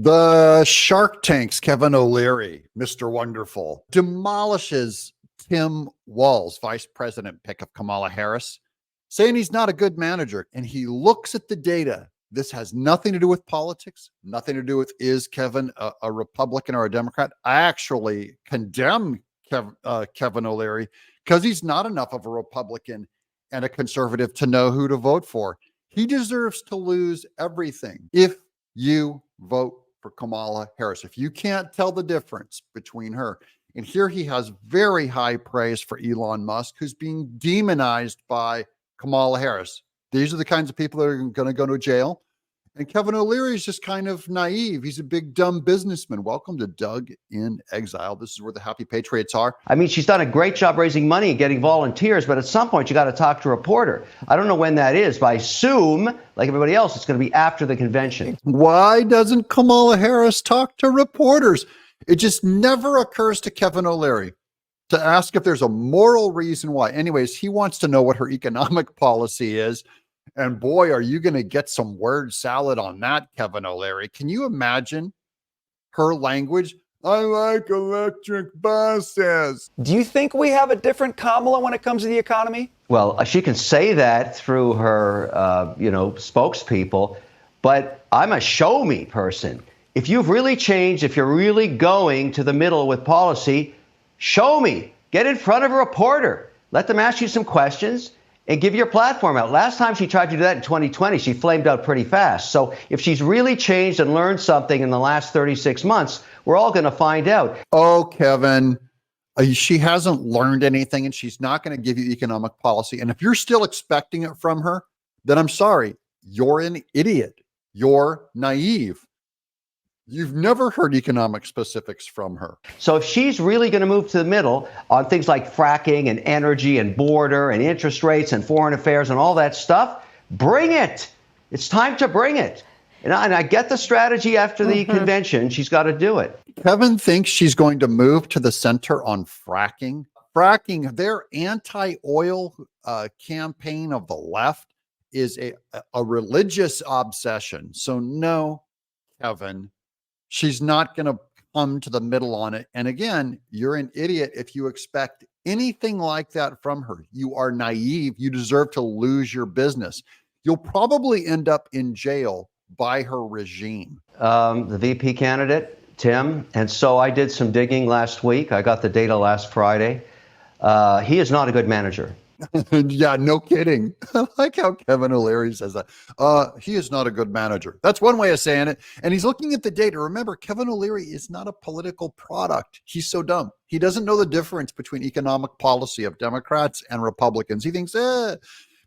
The Shark Tank's Kevin O'Leary, Mr. Wonderful, demolishes Tim Walz, vice president pick of Kamala Harris, saying he's not a good manager. And he looks at the data. This has nothing to do with politics, nothing to do with is Kevin a Republican or a Democrat. I actually condemn Kevin O'Leary because he's not enough of a Republican and a conservative to know who to vote for. He deserves to lose everything if you vote for Kamala Harris. If you can't tell the difference between her, and here he has very high praise for Elon Musk, who's being demonized by Kamala Harris. These are the kinds of people that are going to go to jail. And Kevin O'Leary is just kind of naive. He's a big, dumb businessman. Welcome to Doug in Exile. This is where the happy patriots are. I mean, she's done a great job raising money and getting volunteers, but at some point you got to talk to a reporter. I don't know when that is, but I assume, like everybody else, it's going to be after the convention. Why doesn't Kamala Harris talk to reporters? It just never occurs to Kevin O'Leary to ask if there's a moral reason why. Anyways, he wants to know what her economic policy is. And boy, are you going to get some word salad on that, Kevin O'Leary. Can you imagine her language? I like electric buses. Do you think we have a different Kamala when it comes to the economy? Well, she can say that through her, spokespeople, but I'm a show me person. If you've really changed, if you're really going to the middle with policy, show me. Get in front of a reporter. Let them ask you some questions and give your platform out. Last time she tried to do that in 2020, she flamed out pretty fast. So if she's really changed and learned something in the last 36 months, we're all going to find out. Oh, Kevin, she hasn't learned anything, and she's not going to give you economic policy. And if you're still expecting it from her, then I'm sorry, you're an idiot. You're naive. You've never heard economic specifics from her. So if she's really going to move to the middle on things like fracking and energy and border and interest rates and foreign affairs and all that stuff, bring it. It's time to bring it. And I get the strategy after the convention. She's got to do it. Kevin thinks she's going to move to the center on fracking. Fracking, their anti-oil campaign of the left is a religious obsession. So no, Kevin, she's not going to come to the middle on it. And again, you're an idiot if you expect anything like that from her. You are naive. You deserve to lose your business. You'll probably end up in jail by her regime. The VP candidate, Tim. And so I did some digging last week. I got the data last Friday. He is not a good manager. Yeah, no kidding. I like how Kevin O'Leary says that. He is not a good manager. That's one way of saying it. And he's looking at the data. Remember, Kevin O'Leary is not a political product. He's so dumb. He doesn't know the difference between economic policy of Democrats and Republicans. He thinks,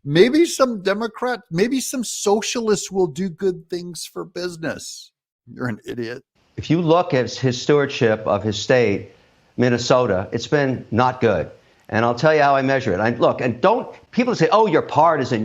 maybe some Democrat, maybe some socialists will do good things for business. You're an idiot. If you look at his stewardship of his state, Minnesota, it's been not good. And I'll tell you how I measure it. And don't people say, oh, you're partisan.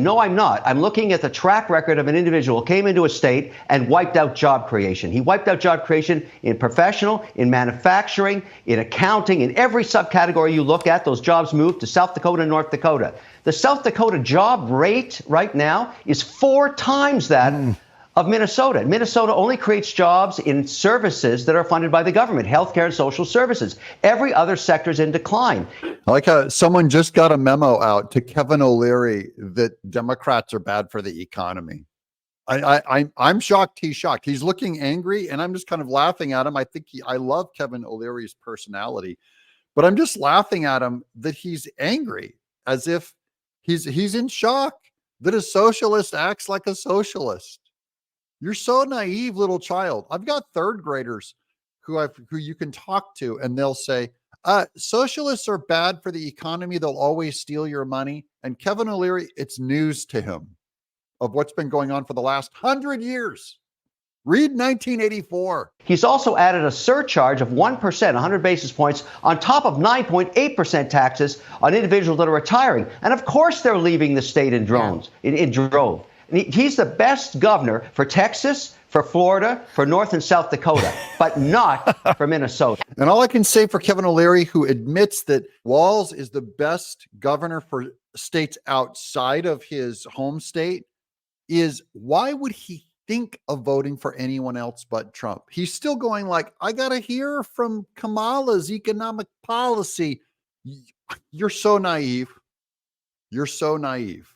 No, I'm not. I'm looking at the track record of an individual who came into a state and wiped out job creation. He wiped out job creation in professional, in manufacturing, in accounting, in every subcategory you look at. Those jobs moved to South Dakota and North Dakota. The South Dakota job rate right now is 4 times that of Minnesota. Minnesota only creates jobs in services that are funded by the government, healthcare and social services. Every other sector is in decline. I like how someone just got a memo out to Kevin O'Leary that Democrats are bad for the economy. I'm shocked. He's shocked. He's looking angry, and I'm just kind of laughing at him. I love Kevin O'Leary's personality, but I'm just laughing at him that he's angry, as if he's in shock that a socialist acts like a socialist. You're so naive, little child. I've got third graders who you can talk to, and they'll say, socialists are bad for the economy. They'll always steal your money. And Kevin O'Leary, it's news to him of what's been going on for the last 100 years. Read 1984. He's also added a surcharge of 1%, 100 basis points, on top of 9.8% taxes on individuals that are retiring. And of course, they're leaving the state in droves. He's the best governor for Texas, for Florida, for North and South Dakota, but not for Minnesota. And all I can say for Kevin O'Leary, who admits that Walz is the best governor for states outside of his home state, is why would he think of voting for anyone else but Trump. He's still going like, I got to hear from Kamala's economic policy. You're so naive. You're so naive.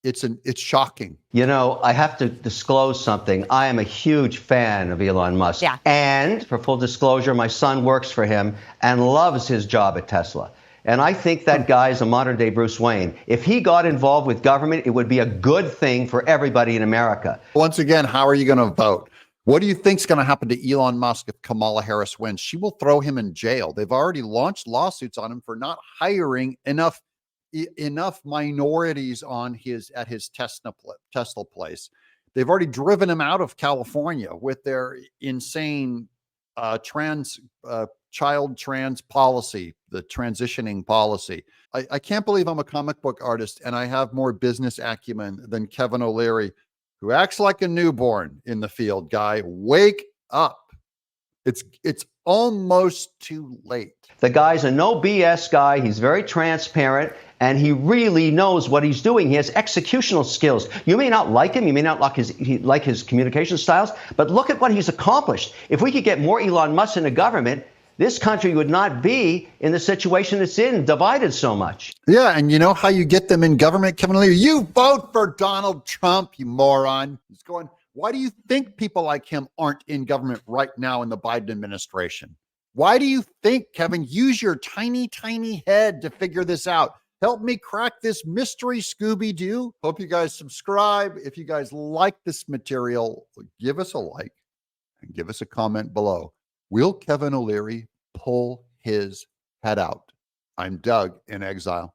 It's shocking. You know, I have to disclose something. I am a huge fan of Elon Musk. Yeah. And for full disclosure, my son works for him and loves his job at Tesla. And I think that guy is a modern day Bruce Wayne. If he got involved with government, it would be a good thing for everybody in America. Once again, how are you going to vote? What do you think is going to happen to Elon Musk if Kamala Harris wins? She will throw him in jail. They've already launched lawsuits on him for not hiring enough minorities on at his Tesla place. They've already driven him out of California with their insane child trans policy, the transitioning policy. I can't believe I'm a comic book artist and I have more business acumen than Kevin O'Leary, who acts like a newborn in the field. Guy, wake up. It's almost too late. The guy's a no BS guy. He's very transparent, and he really knows what he's doing. He has executional skills. You may not like him. You may not like his communication styles, but look at what he's accomplished. If we could get more Elon Musk in the government, this country would not be in the situation it's in, divided so much. Yeah, and you know how you get them in government, Kevin O'Leary? You vote for Donald Trump, you moron. He's going, why do you think people like him aren't in government right now in the Biden administration? Why do you think, Kevin? Use your tiny, tiny head to figure this out. Help me crack this mystery, Scooby-Doo. Hope you guys subscribe. If you guys like this material, give us a like and give us a comment below. Will Kevin O'Leary pull his head out? I'm Doug in Exile.